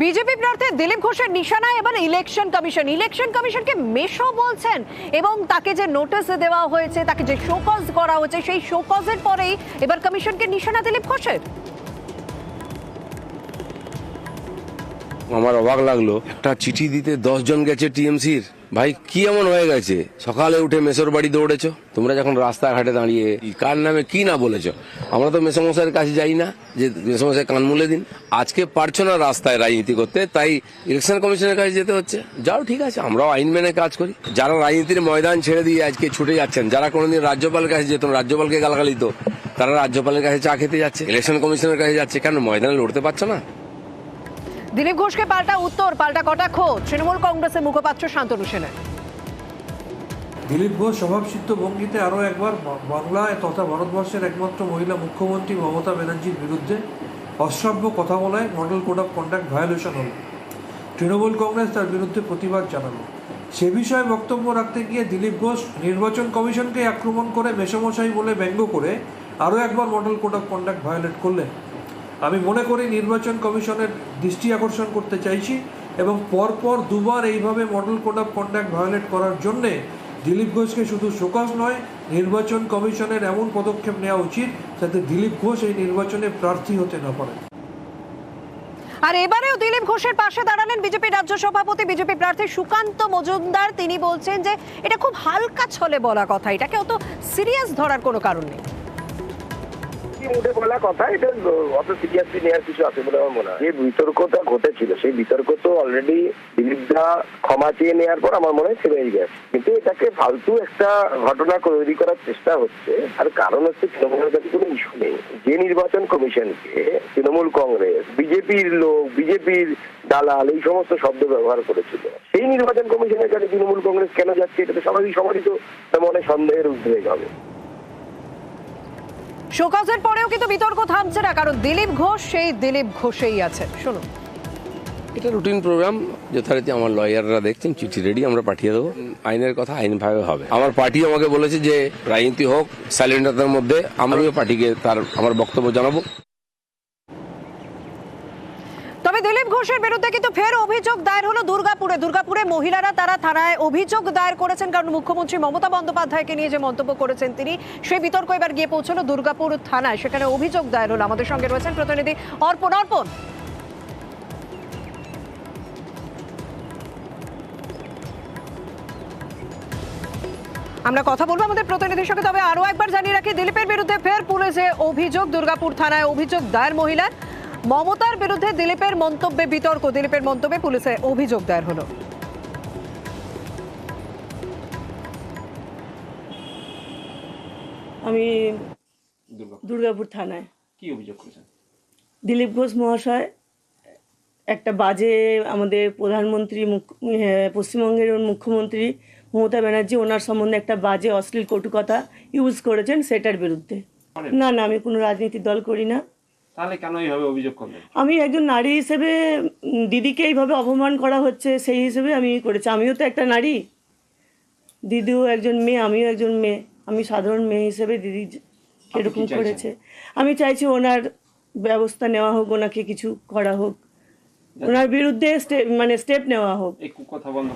BJP প্রার্থী দিলীপ ঘোষের নিশানায় এবার ইলেকশন কমিশনকে মেশো বলছেন এবং তাকে যে নোটিশ দেওয়া হয়েছে, তাকে যে শোকজ করা হয়েছে, সেই শোকজের পরেই এবার কমিশনকে নিশানা দিলীপ ঘোষের। আমার অবাক লাগলো, একটা চিঠি দিতে 10 জন গেছে টিএমসির। ভাই কি এমন হয়ে গেছে? সকালে উঠে মেসোর বাড়ি দৌড়েছো তোমরা, যখন রাস্তাঘাটে দাঁড়িয়ে কার নামে কি না বলেছো। আমরা তো মেসোমশাইয়ের কাছে যাই না যে মেসোমশাই কান মুলে দিন। আজকে পারছো না রাস্তায় রাজনীতি করতে, তাই ইলেকশন কমিশনের কাছে যেতে হচ্ছে। যাও, ঠিক আছে, আমরাও আইন মেনে কাজ করি। যারা রাজনীতির ময়দান ছেড়ে দিয়ে আজকে ছুটে যাচ্ছেন, যারা কোনোদিন রাজ্যপালের কাছে যেত, রাজ্যপালকে গালাগালি তো, তারা রাজ্যপালের কাছে চা খেতে যাচ্ছে, ইলেকশন কমিশনের কাছে যাচ্ছে। কেন ময়দানে লড়তে পারছো না? দিলীপ ঘোষকে পাল্টা উত্তর, পাল্টা কটাক্ষ তৃণমূল কংগ্রেসের মুখপাত্র শান্তনু সেনের। দিলীপ ঘোষ স্বভাবসিদ্ধ ভঙ্গিতে আরও একবার বাংলা তথা ভারতবর্ষের একমাত্র মহিলা মুখ্যমন্ত্রী মমতা ব্যানার্জির বিরুদ্ধে অশ্রাব্য কথা বলায় model code of conduct violation হল। তৃণমূল কংগ্রেস তার বিরুদ্ধে প্রতিবাদ জানালো। সে বিষয়ে বক্তব্য রাখতে গিয়ে দিলীপ ঘোষ নির্বাচন কমিশনকে আক্রমণ করে মেসোমশাই বলে ব্যঙ্গ করে আরও একবার model code of conduct violate করলেন। আমি মনে করি নির্বাচন কমিশনের দৃষ্টি আকর্ষণ করতে চাইছি এবং পরপর দুবার এইভাবে model code of conduct violate করার জন্যে দিলীপ ঘোষকে শুধু শোকজ নয়, নির্বাচন কমিশনের এমন পদক্ষেপ নেওয়া উচিত যাতে দিলীপ ঘোষ এই নির্বাচনে প্রার্থী হতে না পারে। আর এবারেও দিলীপ ঘোষের পাশে দাঁড়ালেন বিজেপি রাজ্য সভাপতি, বিজেপি প্রার্থী সুকান্ত মজুমদার। তিনি বলছেন যে এটা খুব হালকা ছলে বলা কথা, এটাকে অত সিরিয়াস ধরার কোনো কারণ নেই। মুখে বলা কথা, এটা অত সিরিয়াসলি নেওয়ার কিছু আছে বলে আমার মনে হয়। যে বিতর্কটা ঘটেছিল সেই বিতর্ক তো অলরেডি দিলীপদা ক্ষমা চেয়ে নেওয়ার পর আমার মনে হয় ছেড়ে গেছে, কিন্তু এটাকে ফালতু একটা ঘটনা তৈরি করার চেষ্টা হচ্ছে। আর কারণ হচ্ছে তৃণমূলের কাছে কোনো ইস্যু নেই। যে নির্বাচন কমিশনকে তৃণমূল কংগ্রেস, বিজেপির লোক, বিজেপির দালাল এই সমস্ত শব্দ ব্যবহার করেছিল, সেই নির্বাচন কমিশনের কাছে তৃণমূল কংগ্রেস কেন যাচ্ছে, এটা তো সবারই তো মনে সন্দেহের উদ্রেক হবে। শোকজের পরেও কিন্তু বিতর্ক থামছে না, কারণ দিলীপ ঘোষ সেই দিলীপ ঘোষেই আছে। শুনুন, এটা রুটিন প্রোগ্রাম, যথারীতি আমার লয়াররা দেখছেন, চিঠি রেডি, আমরা পাঠিয়ে দেবো। আইনের কথা আইনভাবে হবে। আমার পার্টি আমাকে বলেছে যে রাজনীতি হোক সাইলেন্টতার মধ্যে, আমিও পার্টিকে আমার বক্তব্য জানাবো। তবে দিলীপ ঘোষের বিরুদ্ধে কিন্তু ফের অভিযোগ দায়ের হলো দুর্গাপুরে মহিলারা তারা থানায় অভিযোগ দায়ের করেছেন, কারণ মুখ্যমন্ত্রী মমতা বন্দ্যোপাধ্যায়কে নিয়ে যে মন্তব্য করেছেন তিনি, সেই বিতর্ক এবার গিয়ে পৌঁছলো দুর্গাপুর থানায়। সেখানে অভিযোগ দায়ের হলো। আমাদের সঙ্গে রয়েছেন প্রতিনিধি অর্পণ। আমরা কথা বলবো আমাদের প্রতিনিধির সঙ্গে। তবে আরো একবার জানিয়ে রাখি, দিলীপের বিরুদ্ধে ফের পুলিশে অভিযোগ, দুর্গাপুর থানায় অভিযোগ দায়ের মহিলার। মমতার বিরুদ্ধে দিলীপের মন্তব্যে বিতর্ক, দিলীপের মন্তব্যে পুলিশে অভিযোগ দায়ের হলো। আমি দুর্গাপুর থানায়। কি অভিযোগ করেছেন? দিলীপ ঘোষ মহাশয় একটা বাজে, আমাদের প্রধানমন্ত্রী, পশ্চিমবঙ্গের মুখ্যমন্ত্রী মমতা ব্যানার্জি, ওনার সম্বন্ধে একটা বাজে অশ্লীল কটুকথা ইউজ করেছেন, সেটার বিরুদ্ধে। না, আমি কোনো রাজনীতির দল করি না। তাহলে কেন এইভাবে অভিযোগ করলেন? আমি একজন নারী হিসেবে, দিদিকে এইভাবে অপমান করা হচ্ছে সেই হিসেবে আমি করেছি। আমিও তো একটা নারী, দিদিও একজন মেয়ে, আমিও একজন মেয়ে। আমি সাধারণ মেয়ে হিসেবে দিদি এরকম করেছে, আমি চাইছি ওনার ব্যবস্থা নেওয়া হোক, ওনাকে কিছু করা হোক, ওনার বিরুদ্ধে স্টেপ নেওয়া হোক। এই কথা বন্ধ।